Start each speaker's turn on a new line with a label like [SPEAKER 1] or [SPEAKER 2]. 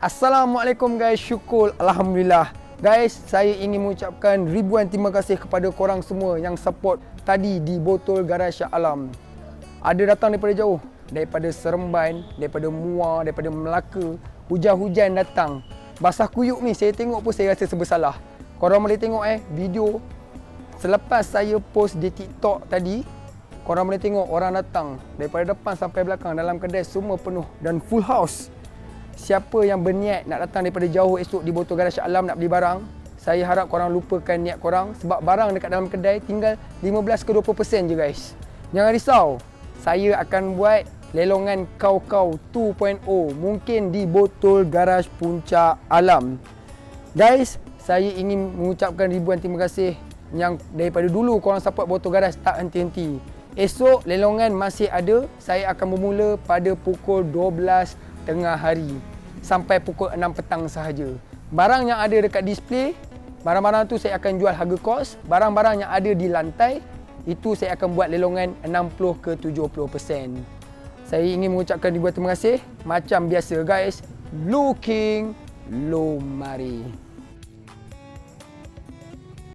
[SPEAKER 1] Assalamualaikum guys, syukur Alhamdulillah. Guys, saya ingin mengucapkan ribuan terima kasih kepada korang semua yang support tadi di Botol Garage Shah Alam. Ada datang daripada jauh, daripada Seremban, daripada Muar, daripada Melaka. Hujan-hujan datang. Basah kuyuk ni, saya tengok pun saya rasa bersalah. Korang boleh tengok video selepas saya post di TikTok tadi. Korang boleh tengok orang datang daripada depan sampai belakang, dalam kedai semua penuh dan full house. Siapa yang berniat nak datang daripada jauh esok di Botol Garage Shah Alam nak beli barang, saya harap korang lupakan niat korang, sebab barang dekat dalam kedai tinggal 15 ke 20% je guys. Jangan risau, saya akan buat lelongan kau-kau 2.0 mungkin di Botol Garage Puncak Alam. Guys, saya ingin mengucapkan ribuan terima kasih yang daripada dulu korang support Botol Garage tak henti-henti. Esok lelongan masih ada, saya akan bermula pada pukul 12 tengah hari sampai pukul 6 petang sahaja. Barang yang ada dekat display, barang-barang tu saya akan jual harga kos. Barang-barang yang ada di lantai, itu saya akan buat lelongan 60 ke 70%. Saya ingin mengucapkan ribuan terima kasih. Macam biasa guys, looking low mari.